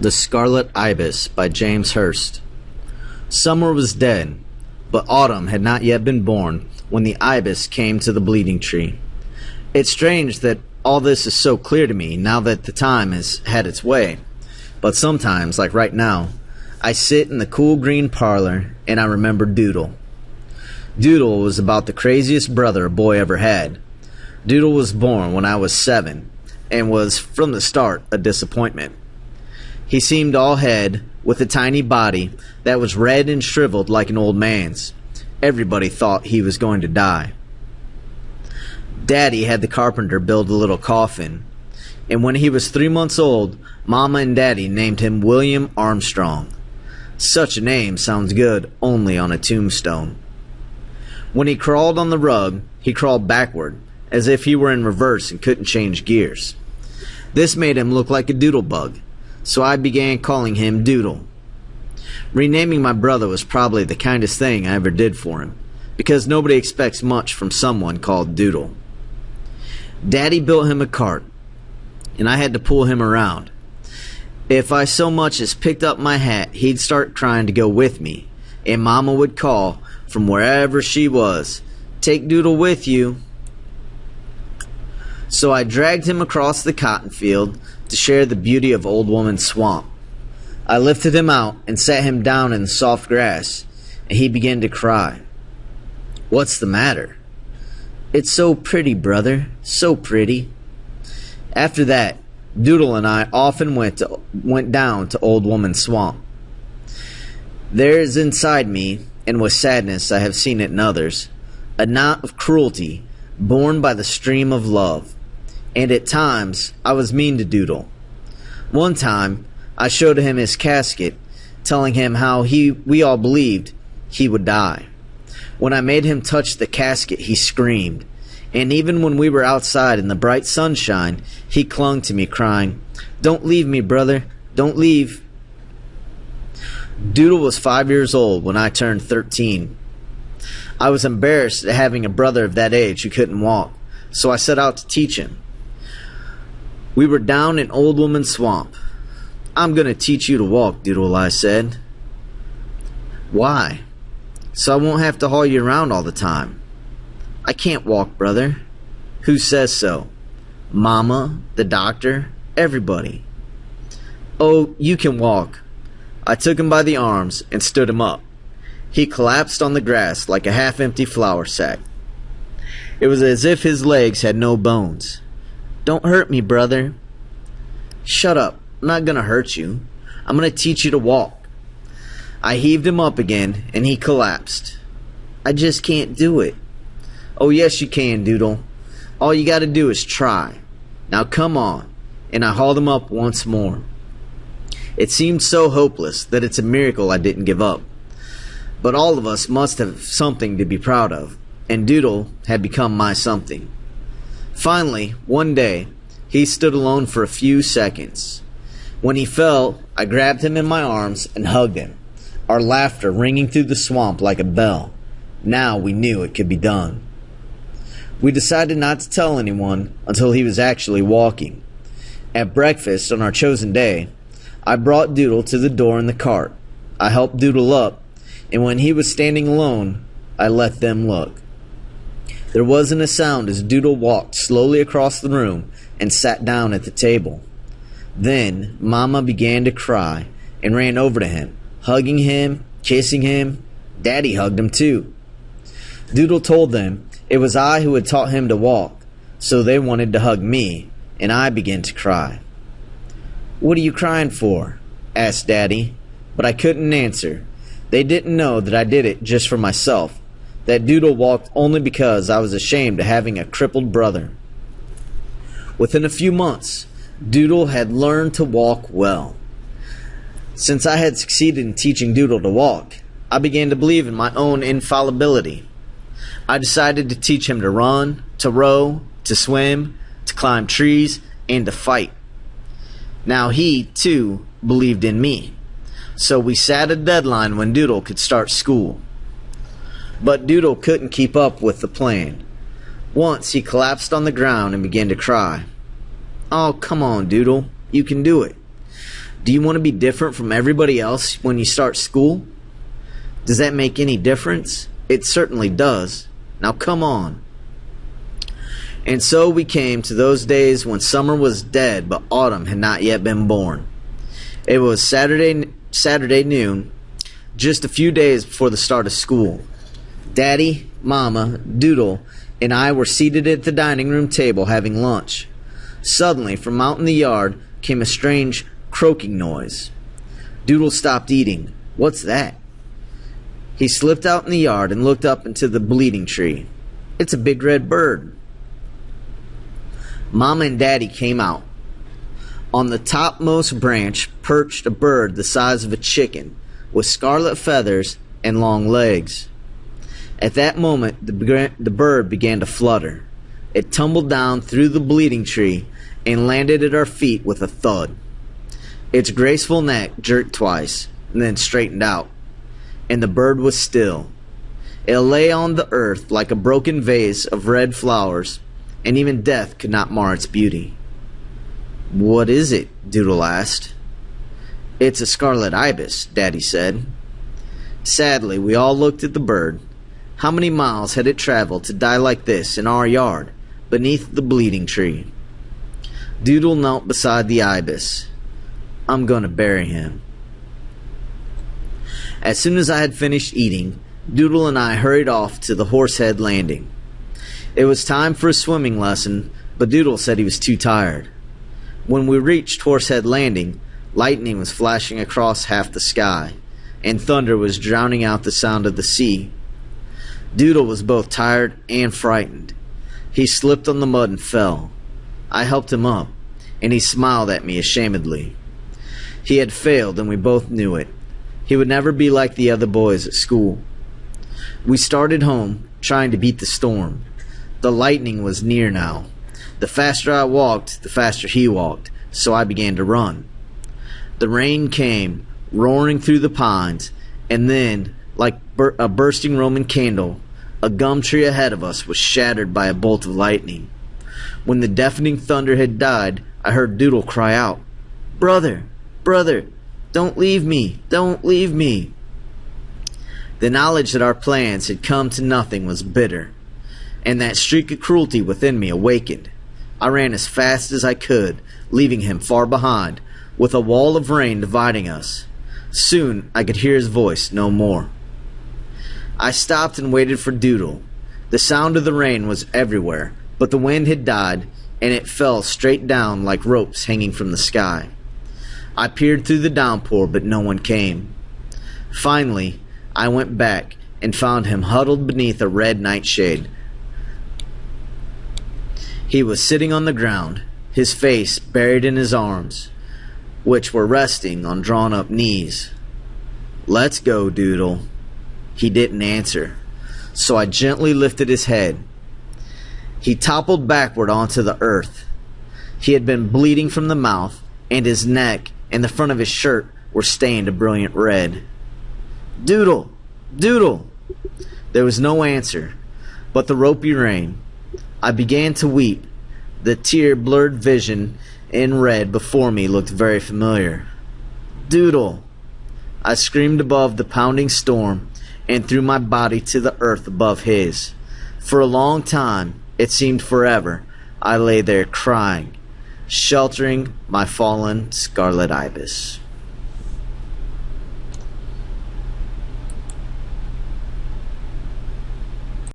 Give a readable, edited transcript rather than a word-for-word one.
The Scarlet Ibis by James Hurst. Summer was dead, but autumn had not yet been born when the ibis came to the bleeding tree. It's strange that all this is so clear to me now that the time has had its way, but sometimes, like right now, I sit in the cool green parlor and I remember Doodle. Doodle was about the craziest brother a boy ever had. Doodle was born when I was 7 and was, from the start, a disappointment. He seemed all head, with a tiny body that was red and shriveled like an old man's. Everybody thought he was going to die. Daddy had the carpenter build a little coffin, and when he was 3 months old, Mama and Daddy named him William Armstrong. Such a name sounds good only on a tombstone. When he crawled on the rug, he crawled backward, as if he were in reverse and couldn't change gears. This made him look like a doodle bug, so I began calling him Doodle. Renaming my brother was probably the kindest thing I ever did for him, because nobody expects much from someone called Doodle. Daddy built him a cart, and I had to pull him around. If I so much as picked up my hat, he'd start crying to go with me, and Mama would call from wherever she was, "Take Doodle with you." So I dragged him across the cotton field to share the beauty of Old Woman Swamp. I lifted him out and sat him down in the soft grass, and he began to cry. "What's the matter?" "It's so pretty, brother, so pretty." After that, Doodle and I often went down to Old Woman Swamp. There is inside me, and with sadness I have seen it in others, a knot of cruelty born by the stream of love, and at times I was mean to Doodle. One time I showed him his casket, telling him how we all believed he would die. When I made him touch the casket, he screamed, and even when we were outside in the bright sunshine, he clung to me, crying, "Don't leave me, brother, don't leave." Doodle was 5 years old when I turned 13. I was embarrassed at having a brother of that age who couldn't walk, so I set out to teach him. We were down in Old Woman Swamp. "I'm going to teach you to walk, Doodle," I said. "Why?" "So I won't have to haul you around all the time." "I can't walk, brother." "Who says so?" "Mama, the doctor, everybody." "Oh, you can walk." I took him by the arms and stood him up. He collapsed on the grass like a half-empty flour sack. It was as if his legs had no bones. "Don't hurt me, brother." "Shut up. I'm not going to hurt you. I'm going to teach you to walk." I heaved him up again, and he collapsed. "I just can't do it." "Oh, yes, you can, Doodle. All you got to do is try. Now come on." And I hauled him up once more. It seemed so hopeless that it's a miracle I didn't give up. But all of us must have something to be proud of, and Doodle had become my something. Finally, one day, he stood alone for a few seconds. When he fell, I grabbed him in my arms and hugged him, our laughter ringing through the swamp like a bell. Now we knew it could be done. We decided not to tell anyone until he was actually walking. At breakfast on our chosen day, I brought Doodle to the door in the cart. I helped Doodle up, and when he was standing alone, I let them look. There wasn't a sound as Doodle walked slowly across the room and sat down at the table. Then Mama began to cry and ran over to him, hugging him, kissing him. Daddy hugged him too. Doodle told them it was I who had taught him to walk, so they wanted to hug me, and I began to cry. "What are you crying for?" asked Daddy, but I couldn't answer. They didn't know that I did it just for myself, that Doodle walked only because I was ashamed of having a crippled brother. Within a few months, Doodle had learned to walk well. Since I had succeeded in teaching Doodle to walk, I began to believe in my own infallibility. I decided to teach him to run, to row, to swim, to climb trees, and to fight. Now he, too, believed in me. So we set a deadline when Doodle could start school. But Doodle couldn't keep up with the plan. Once he collapsed on the ground and began to cry. "Oh, come on, Doodle. You can do it." Do you want to be different from everybody else when you start school? Does that make any difference? It certainly does. Now come on. And so we came to those days when summer was dead, but autumn had not yet been born. It was Saturday noon, just a few days before the start of school. Daddy, Mama, Doodle, and I were seated at the dining room table having lunch. Suddenly, from out in the yard, came a strange croaking noise. Doodle stopped eating. What's that? He slipped out in the yard and looked up into the bleeding tree. It's a big red bird. Mama and Daddy came out. On the topmost branch perched a bird the size of a chicken, with scarlet feathers and long legs. At that moment, the bird began to flutter. It tumbled down through the bleeding tree and landed at our feet with a thud. Its graceful neck jerked twice and then straightened out, and the bird was still. It lay on the earth like a broken vase of red flowers, and even death could not mar its beauty. What is it? Doodle asked. It's a Scarlet Ibis, Daddy said. Sadly, we all looked at the bird. How many miles had it traveled to die like this in our yard, beneath the bleeding tree? Doodle knelt beside the ibis. I'm going to bury him. As soon as I had finished eating, Doodle and I hurried off to the Horsehead Landing. It was time for a swimming lesson, but Doodle said he was too tired. When we reached Horsehead Landing, lightning was flashing across half the sky, and thunder was drowning out the sound of the sea. Doodle was both tired and frightened. He slipped on the mud and fell. I helped him up, and he smiled at me ashamedly. He had failed, and we both knew it. He would never be like the other boys at school. We started home, trying to beat the storm. The lightning was near now. The faster I walked, the faster he walked, so I began to run. The rain came, roaring through the pines, and then, like a bursting Roman candle, a gum tree ahead of us was shattered by a bolt of lightning. When the deafening thunder had died, I heard Doodle cry out, "Brother, brother, don't leave me, don't leave me." The knowledge that our plans had come to nothing was bitter, and that streak of cruelty within me awakened. I ran as fast as I could, leaving him far behind, with a wall of rain dividing us. Soon I could hear his voice no more. I stopped and waited for Doodle. The sound of the rain was everywhere, but the wind had died, and it fell straight down like ropes hanging from the sky. I peered through the downpour, but no one came. Finally, I went back and found him huddled beneath a red nightshade. He was sitting on the ground, his face buried in his arms, which were resting on drawn-up knees. "Let's go, Doodle." He didn't answer, so I gently lifted his head. He toppled backward onto the earth. He had been bleeding from the mouth, and his neck and the front of his shirt were stained a brilliant red. "Doodle! Doodle!" There was no answer, but the ropey rain. I began to weep. The tear-blurred vision in red before me looked very familiar. "Doodle!" I screamed above the pounding storm and threw my body to the earth above his. For a long time, it seemed forever, I lay there crying, sheltering my fallen Scarlet Ibis.